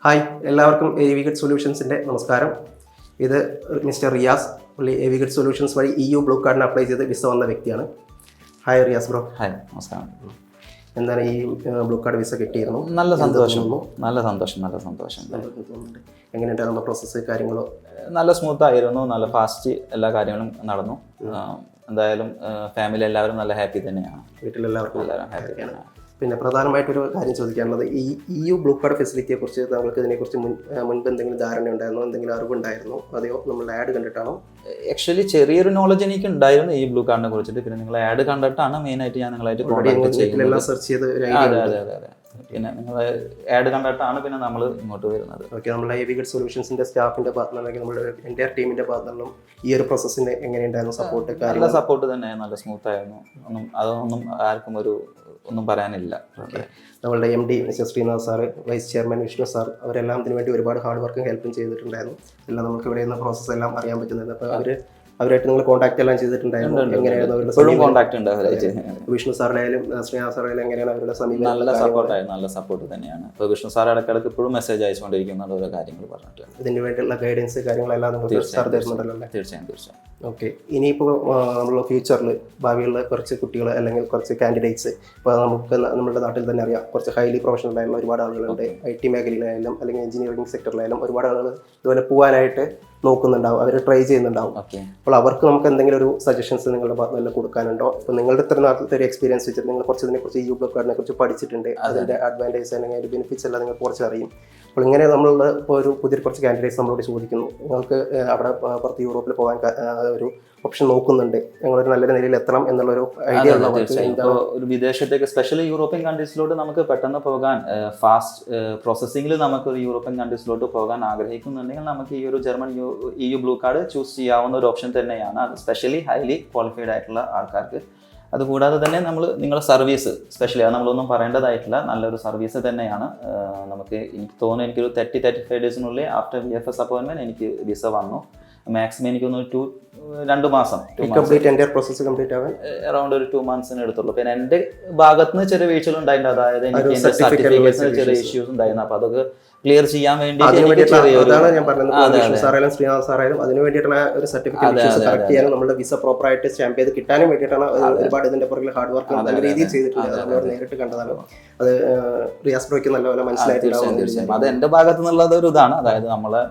Hi എല്ലാവർക്കും എവിഗഡ് സൊല്യൂഷൻസിൻ്റെ നമസ്കാരം. ഇത് മിസ്റ്റർ റിയാസ്. പുള്ളി എവിഗഡ് സൊല്യൂഷൻസ് വഴി EU ബ്ലൂ കാർഡിന് അപ്ലൈ ചെയ്ത് വിസ വന്ന വ്യക്തിയാണ്. Hi Riyas bro. ഹായ്, നമസ്കാരം. എന്താണ് ഈ ബ്ലൂ കാർഡ് വിസ കിട്ടിയിരുന്നു? നല്ല സന്തോഷം. എങ്ങനെയുണ്ട് നമ്മുടെ പ്രോസസ്സ് കാര്യങ്ങളോ? നല്ല സ്മൂത്ത് ആയിരുന്നു, നല്ല ഫാസ്റ്റ് എല്ലാ കാര്യങ്ങളും നടന്നു. എന്തായാലും ഫാമിലി എല്ലാവരും നല്ല ഹാപ്പി തന്നെയാണ്. വീട്ടിലെല്ലാവർക്കും എല്ലാവരും ഹാപ്പിയാണ്. പിന്നെ പ്രധാനമായിട്ടൊരു കാര്യം ചോദിക്കാനുള്ളത്, ഈ EU ബ്ലൂ കാർഡ് ഫെസിലിറ്റിയെ കുറിച്ച് താങ്കൾക്ക് ഇതിനെക്കുറിച്ച് മുൻപ് എന്തെങ്കിലും ധാരണ ഉണ്ടായിരുന്നോ, എന്തെങ്കിലും അറിവുണ്ടായിരുന്നോ, അതെയോ നമ്മളുടെ ആഡ് കണ്ടിട്ടാണോ? ആക്ച്വലി ചെറിയൊരു നോളജ് എനിക്ക് ഉണ്ടായിരുന്നു ഈ ബ്ലൂ കാർഡിനെ കുറിച്ചിട്ട്. പിന്നെ നിങ്ങൾ ആഡ് കണ്ടിട്ടാണ് മെയിനായിട്ട് ഞാൻ നിങ്ങളായിട്ട് കോൺടാക്ട് ചെയ്യുന്നത്. സെർച്ച് ചെയ്ത് അതെ. പിന്നെ നിങ്ങൾ ആഡ് കണ്ടിട്ടാണ് പിന്നെ നമ്മൾ ഇങ്ങോട്ട് വരുന്നത്. ഓക്കെ, നമ്മളെ എവിഗഡ് സൊല്യൂഷൻസിന്റെ സ്റ്റാഫിന്റെ ഭാഗത്ത് അല്ലെങ്കിൽ നമ്മുടെ എൻ്റെ ടീമിന്റെ ഭാഗത്തുനിന്നും ഈ ഒരു പ്രോസസ്സിന് എങ്ങനെയുണ്ടായിരുന്നു സപ്പോർട്ട്? നല്ല സപ്പോർട്ട് തന്നെ, നല്ല സ്മൂത്ത് ആയിരുന്നു. അതൊന്നും ആർക്കും ഒന്നും പറയാനില്ല. നമ്മളുടെ MD mister Srinath sir, vice chairman Vishnu sir, അവരെല്ലാം ഇതിനു വേണ്ടി ഒരുപാട് ഹാർഡ് വർക്കും ഹെൽപ്പും ചെയ്തിട്ടുണ്ടായിരുന്നു. എല്ലാം നമുക്ക് ഇവിടെ നിന്ന് പ്രോസസ്സ് എല്ലാം അറിയാൻ പറ്റുന്നത്. അപ്പോൾ അവരായിട്ട് നിങ്ങൾ കോൺടാക്ട് എല്ലാം ചെയ്തിട്ടുണ്ടായിരുന്നു. എങ്ങനെയായിരുന്നു അവരുടെ കോൺടാക്ട് ഉണ്ട്? വിഷ്ണു സാറിനായാലും ശ്രീനാഥ് സാറായാലും എങ്ങനെയാണ് അവരുടെ സമീപനം? നല്ല സപ്പോർട്ട് തന്നെയാണ്. ഇപ്പോൾ വിഷ്ണു സാർ ഇടയ്ക്കിടയ്ക്ക് ഇപ്പോഴും മെസ്സേജ് അയച്ചുകൊണ്ടിരിക്കുന്നുണ്ട് ഓരോ കാര്യങ്ങൾ പറഞ്ഞിട്ട്. ഇതിന് വേണ്ടിയുള്ള ഗൈഡൻസ് കാര്യങ്ങളെല്ലാം നിങ്ങൾ സാർ തരുന്നുണ്ടല്ലോ? തീർച്ചയായും. ഓക്കെ, ഇനിയിപ്പോൾ നമ്മൾ ഫ്യൂച്ചറിൽ ഭാവിയുള്ള കുറച്ച് കുട്ടികൾ അല്ലെങ്കിൽ കുറച്ച് കാൻഡിഡേറ്റ്സ്, ഇപ്പോൾ നമുക്ക് നമ്മുടെ നാട്ടിൽ തന്നെ അറിയാം, കുറച്ച് ഹൈലി പ്രൊഫഷണൽ ആയിട്ടുള്ള ഒരുപാട് ആളുകളുണ്ട്. IT മേഖലയിലായാലും അല്ലെങ്കിൽ എഞ്ചിനീയറിംഗ് സെക്ടറിലായാലും ഒരുപാട് ആളുകൾ ഇതുപോലെ പോകാനായിട്ട് നോക്കുന്നുണ്ടാവും, അവർ ട്രൈ ചെയ്യുന്നുണ്ടാവും. അപ്പോൾ അവർക്ക് നമുക്ക് എന്തെങ്കിലും ഒരു സജഷൻസ് നിങ്ങളുടെ ഭാഗത്ത് നിന്ന് കൊടുക്കാനുണ്ടോ? ഇപ്പോൾ നിങ്ങളുടെ ഇത്ര നാട്ടിലത്തെ ഒരു എക്സ്പീരിയൻസ് വെച്ചിട്ട് നിങ്ങൾ കുറച്ച് ഇതിനെക്കുറിച്ച് EU ബ്ലൂ കാർഡിനെ കുറിച്ച് പഠിച്ചിട്ടുണ്ട്, അതിൻ്റെ അഡ്വാൻറ്റേജ് അല്ലെങ്കിൽ അതിൻ്റെ ബെനിഫിറ്റ്സ് എല്ലാം നിങ്ങൾക്ക് കുറച്ച് അറിയും. അപ്പോൾ ഇങ്ങനെ നമ്മൾ ഇപ്പോൾ ഒരു പുതിയ കുറച്ച് കാൻഡിഡേറ്റ്സ് നമ്മളോട് ചോദിക്കുന്നു, നിങ്ങൾക്ക് അവിടെ പുറത്ത് യൂറോപ്പിൽ പോകാൻ ഒരു ഓപ്ഷൻ നോക്കുന്നുണ്ട്, ഞങ്ങളൊരു നല്ലൊരു നിലയിൽ എത്തണം എന്നുള്ളൊരു ഐഡിയ ഒരു വിദേശത്തേക്ക്, സ്പെഷ്യലി യൂറോപ്യൻ കൺട്രീസിലോട്ട് നമുക്ക് പെട്ടെന്ന് പോകാൻ, ഫാസ്റ്റ് പ്രോസസ്സിംഗിൽ നമുക്ക് ഒരു യൂറോപ്യൻ കൺട്രീസിലോട്ട് പോകാൻ ആഗ്രഹിക്കുന്നുണ്ടെങ്കിൽ നമുക്ക് ഈ ഒരു German EU blue card choose ചെയ്യാവുന്ന ഒരു ഓപ്ഷൻ തന്നെയാണ്. അത് സ്പെഷ്യലി ഹൈലി ക്വാളിഫൈഡ് ആയിട്ടുള്ള ആൾക്കാർക്ക്. അതുകൂടാതെ തന്നെ നിങ്ങളുടെ സർവീസ്, സ്പെഷ്യലി അത് നമ്മളൊന്നും പറയേണ്ടതായിട്ടില്ല, നല്ലൊരു സർവീസ് തന്നെയാണ്. എനിക്ക് തോന്നുന്നു എനിക്കൊരു 30-35 ഡേയ്സിനുള്ളിൽ ആഫ്റ്റർ VFS അപ്പോയിൻമെൻറ്റ് എനിക്ക് വിസ വന്നു. മാക്സിമം എനിക്കൊന്ന് 2 മാസം അറൗണ്ട് ഒരു 2 മന്ത്സിന് എടുത്തുള്ളൂ. പിന്നെ എൻ്റെ ഭാഗത്തുനിന്ന് ചെറിയ വീഴ്ചകൾ ഉണ്ടായിട്ടുണ്ട്. അതായത് എനിക്ക് എൻ്റെ സർട്ടിഫിക്കറ്റ്സിന് ചെറിയ ഇഷ്യൂസ് ഉണ്ടായിരുന്നു. അപ്പോൾ അതൊക്കെ ക്ലിയർ ചെയ്യാൻ വേണ്ടി ശ്രീനാഥ് സാറായാലും അതിന് വേണ്ടിയിട്ടുള്ള ഒരു സർട്ടിഫിക്കറ്റ് കറക്റ്റ് ചെയ്യാനും നമ്മുടെ വിസ പ്രോപ്പർ ആയിട്ട് സ്റ്റാമ്പ് ചെയ്ത് കിട്ടാനും വേണ്ടിയിട്ടാണ് ഒരുപാട് ഇതിന്റെ പുറകിൽ ഹാർഡ് വർക്ക് നല്ല രീതിയിൽ ചെയ്തിട്ടുണ്ട്. നമ്മൾ നേരിട്ട് കണ്ടതാണ്. അത് റിയാസ് ബ്രോയ്ക്ക് നല്ലപോലെ മനസ്സിലായിട്ടുണ്ടാവും. അത് എൻ്റെ ഭാഗത്തു നിന്നുള്ളത് ഒരു ഇതാണ്, അതായത് നമ്മളെ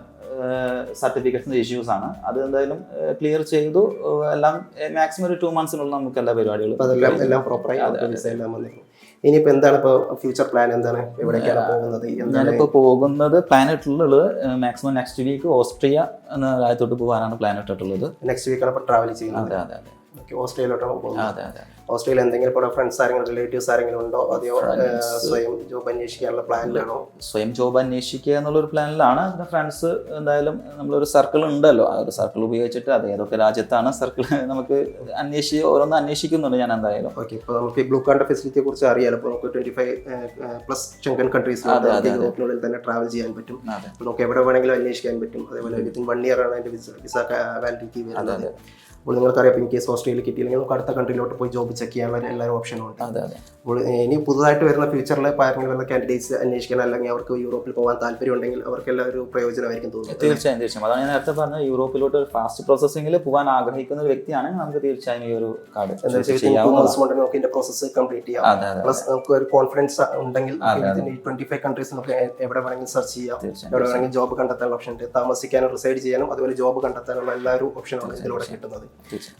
സർട്ടിഫിക്കറ്റ്സിന്റെ ഇഷ്യൂസ് ആണ്. അത് എന്തായാലും ക്ലിയർ ചെയ്തു. എല്ലാം മാക്സിമം ഒരു 2 മന്ത്സിനുള്ളിൽ നമുക്ക് എല്ലാ പരിപാടികളും എല്ലാം പ്രോപ്പറായി വിസ എല്ലാം വന്നിരുന്നു. ഇനിയിപ്പോൾ എന്താണ് ഇപ്പോൾ ഫ്യൂച്ചർ പ്ലാൻ? എന്താണ്, എവിടേക്കാണ് പോകുന്നത്? ഞാനിപ്പോൾ പോകുന്നത് പ്ലാൻ ഇട്ടിട്ടുള്ളത് മാക്സിമം നെക്സ്റ്റ് വീക്ക് ഓസ്ട്രിയ എന്ന രാജ്യത്തോട്ട് പോകാനാണ് പ്ലാൻ ഇട്ടിട്ടുള്ളത്. നെക്സ്റ്റ് വീക്കാണ് ഇപ്പോൾ ട്രാവൽ ചെയ്യുന്നത്? അതെ. ഓസ്ട്രേലിയയിലോട്ടാണ് പോകുന്നത്? അതെ. ഓസ്ട്രേലിയ എന്തെങ്കിലും ഇപ്പോൾ ഫ്രണ്ട്സ് ആരെങ്കിലും റിലേറ്റീവ്സ് ആരെങ്കിലും ഉണ്ടോ, അതെയോ സ്വയം ജോബ് അന്വേഷിക്കാനുള്ള പ്ലാനിലാണോ? സ്വയം ജോബ് അന്വേഷിക്കുക എന്നുള്ളൊരു പ്ലാനിലാണ്. പിന്നെ ഫ്രണ്ട്സ് എന്തായാലും നമ്മളൊരു സർക്കിൾ ഉണ്ടല്ലോ, ആ ഒരു സർക്കിൾ ഉപയോഗിച്ചിട്ട് അത് ഏതൊക്കെ രാജ്യത്താണ് സർക്കിൾ നമുക്ക് ഓരോന്ന് അന്വേഷിക്കുന്നുണ്ട് ഞാൻ എന്തായാലും. ഓക്കെ, ഇപ്പോൾ നമുക്ക് ഈ ബ്ലൂ കാർഡ് ഫെസിലിറ്റിയെ കുറിച്ച് അറിയാലോ. ഇപ്പോൾ നമുക്ക് 25+ ഷെങ്കൻ കൺട്രീസിലോട്ട് യൂറോപ്പിനുള്ളിൽ തന്നെ ട്രാവൽ ചെയ്യാൻ പറ്റും. നമുക്ക് എവിടെ വേണമെങ്കിലും അന്വേഷിക്കാൻ പറ്റും. അതേപോലെ വിത്തിൻ 1 ഇയർ ആണ് അതിൻ്റെ വിസ വാലിഡിറ്റി വരുന്നത്. അപ്പോൾ നിങ്ങൾക്കറിയാം, ഇൻ കേസ് ഓസ്ട്രേലിയ കിട്ടിയില്ലെങ്കിൽ നമുക്ക് അടുത്ത കൺട്രിയിലോട്ട് പോയി ജോബ് ചെക്ക് ചെയ്യാനുള്ള എല്ലാവരും ഓപ്ഷനും ഉണ്ട്. അപ്പോൾ ഇനി പുതുതായിട്ട് വരുന്ന ഫ്യൂച്ചറിൽ ആരെങ്കിലും വരുന്ന കാൻഡിഡേറ്റ്സ് അന്വേഷിക്കാൻ അല്ലെങ്കിൽ അവർക്ക് യൂറോപ്പിൽ പോകാൻ താല്പര്യം ഉണ്ടെങ്കിൽ അവർക്കെല്ലാം ഒരു പ്രയോജനമായിരിക്കും തോന്നുന്നത്. തീർച്ചയായും. അതാണ് ഞാൻ നേരത്തെ പറഞ്ഞത്, യൂറോപ്പിലോട്ട് ഫാസ്റ്റ് പ്രോസസ്സിംഗിൽ പോകാൻ ആഗ്രഹിക്കുന്ന ഒരു വ്യക്തിയാണെങ്കിൽ നമുക്ക് തീർച്ചയായും ഈ ഒരു കാർഡ് നമുക്ക് ഇതിന്റെ പ്രോസസ്സ് കംപ്ലീറ്റ് ചെയ്യാം. പ്ലസ് നമുക്ക് ഒരു കോൺഫിഡൻസ് ഉണ്ടെങ്കിൽ 25 കൺട്രീസ് നമുക്ക് എവിടെ വേണമെങ്കിലും സെർച്ച് ചെയ്യാം. എവിടെ വേണമെങ്കിലും ജോബ് കണ്ടെത്താനുള്ള ഓപ്ഷൻ ഉണ്ട്. താമസിക്കാനും റിസൈഡ് ചെയ്യാനും അതുപോലെ ജോബ് കണ്ടെത്താനുള്ള എല്ലാ ഒരു ഓപ്ഷനാണ് ഇതിലൂടെ കിട്ടുന്നത്.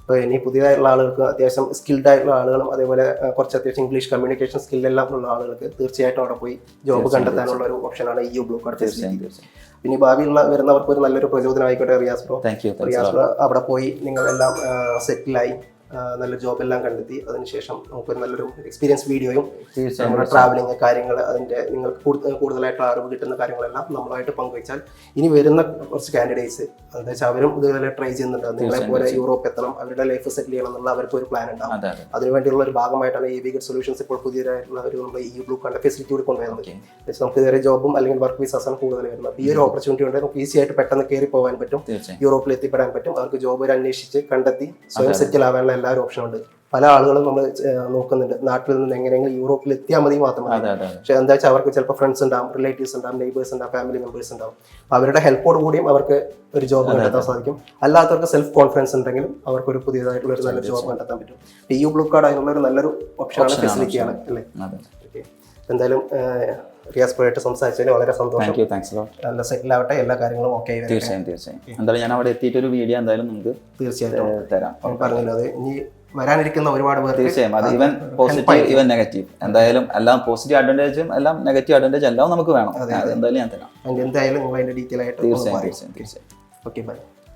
അപ്പോൾ ഇനി പുതിയതായിട്ടുള്ള ആളുകൾക്ക്, അത്യാവശ്യം സ്കിൽഡ് ആയിട്ടുള്ള ആളുകളും അതേപോലെ കുറച്ച് അത്യാവശ്യം ഇംഗ്ലീഷ് കമ്മ്യൂണിക്കേഷൻ സ്കില്ലെല്ലാം ഉള്ള ആളുകൾക്ക് തീർച്ചയായിട്ടും അവിടെ പോയി ജോബ് കണ്ടെത്താനുള്ള ഒരു ഓപ്ഷനാണ് EU ബ്ലൂ കാർഡ് ഫെസിലിറ്റി. പിന്നെ ഭാവിയുള്ള വരുന്നവർക്ക് ഒരു നല്ലൊരു പ്രചോദനം ആയിക്കോട്ടെ റിയാസ് ബ്രോ. റിയാസ് ബ്രോ അവിടെ പോയി നിങ്ങളെല്ലാം സെറ്റിലായി നല്ല ജോബെല്ലാം കണ്ടെത്തി അതിനുശേഷം നമുക്കൊരു നല്ലൊരു എക്സ്പീരിയൻസ് വീഡിയോയും നമ്മുടെ ട്രാവലിങ് കാര്യങ്ങൾ, അതിൻ്റെ നിങ്ങൾക്ക് കൂടുതലായിട്ടുള്ള അറിവ് കിട്ടുന്ന കാര്യങ്ങളെല്ലാം നമ്മളുമായിട്ട് പങ്കുവെച്ചാൽ ഇനി വരുന്ന കുറച്ച് കാൻഡിഡേറ്റ്സ് എന്താ വെച്ചാൽ അവരും ഇതുപോലെ ട്രൈ ചെയ്യുന്നുണ്ട്. നിങ്ങളെപ്പോലെ യൂറോപ്പ് എത്തണം, അവരുടെ ലൈഫ് സെറ്റിൽ ചെയ്യണം എന്നുള്ള അവർക്ക് ഒരു പ്ലാൻ ഉണ്ടാവും. അതിനുവേണ്ടിയുള്ള ഒരു ഭാഗമായിട്ടാണ് എവിഗഡ് സൊല്യൂഷൻസ് ഇപ്പോൾ പുതിയതായിട്ടുള്ള ഒരു നമ്മുടെ EU ബ്ലൂ കാർഡ് ഫെസിലിറ്റി കൂടി കൊണ്ടുവരുന്നത്. നമുക്ക് ഇതുവരെ ജോബും അല്ലെങ്കിൽ വർക്ക് വിസാസാണ് കൂടുതൽ വരുന്നത്. ഈ ഒരു ഓപ്പർച്യൂണിറ്റി ഉണ്ട്, നമുക്ക് ഈസി ആയിട്ട് പെട്ടെന്ന് കയറി പോകാൻ പറ്റും, യൂറോപ്പിൽ എത്തിപ്പെടാൻ പറ്റും. അവർക്ക് ജോബ് അന്വേഷിച്ച് കണ്ടെത്തി സ്വയം സെറ്റിൽ ആവാനുള്ള എല്ലാവരും ഓപ്ഷൻ ഉണ്ട്. പല ആളുകളും നമ്മൾ നോക്കുന്നുണ്ട്, നാട്ടിൽ നിന്ന് എങ്ങനെയെങ്കിലും യൂറോപ്പിൽ എത്തിയാൽ മതി മാത്രമല്ല. പക്ഷെ എന്താ വെച്ചാൽ അവർക്ക് ചിലപ്പോൾ ഫ്രണ്ട്സ് ഉണ്ടാവും, റിലേറ്റീവ്സ് ഉണ്ടാവും, നെയ്ബേഴ്സ് ഉണ്ടാവും, ഫാമിലി മെമ്പേഴ്സ് ഉണ്ടാവും. അപ്പോൾ അവരുടെ ഹെൽപ്പോട് കൂടിയും അവർക്ക് ഒരു ജോബ് കണ്ടെത്താൻ സാധിക്കും. അല്ലാത്തവർക്ക് സെൽഫ് കോൺഫിഡൻസ് ഉണ്ടെങ്കിലും അവർക്ക് ഒരു പുതിയതായിട്ടുള്ള ഒരു നല്ല ജോബ് കണ്ടെത്താൻ പറ്റും. EU ബ്ലൂ കാർഡ് അതിനുള്ള ഒരു നല്ലൊരു ഓപ്ഷനാണ്, ഫെസിലിറ്റിയാണ് അല്ലേ. ഓക്കെ, എന്തായാലും റിയാസ് പോയിട്ട് സംസാരിച്ചതിന് വളരെ സന്തോഷം. നല്ല സെറ്റിൽ ആവട്ടെ, എല്ലാ കാര്യങ്ങളും ഓക്കെ. തീർച്ചയായും എന്തായാലും ഞാൻ അവിടെ എത്തിയിട്ട് ഒരു വീഡിയോ എന്തായാലും നമുക്ക് തീർച്ചയായിട്ടും തരാം. പറഞ്ഞല്ലോ, അത് ഇനി വരാനിരിക്കുന്ന ഒരുപാട് പേർ തീർച്ചയായും അത് ഈവൻ പോസിറ്റീവ് ഈവൻ നെഗറ്റീവ് എന്തായാലും എല്ലാം പോസിറ്റീവ് അഡ്വാൻറ്റേജും എല്ലാം നെഗറ്റീവ് അഡ്വാൻറ്റേജ് എല്ലാം നമുക്ക് വേണം. എന്തായാലും ഞാൻ തരാം. എന്തായാലും നിങ്ങൾ അതിന്റെ ഡീറ്റെയിൽ ആയിട്ട് തീർച്ചയായും. Okay, by.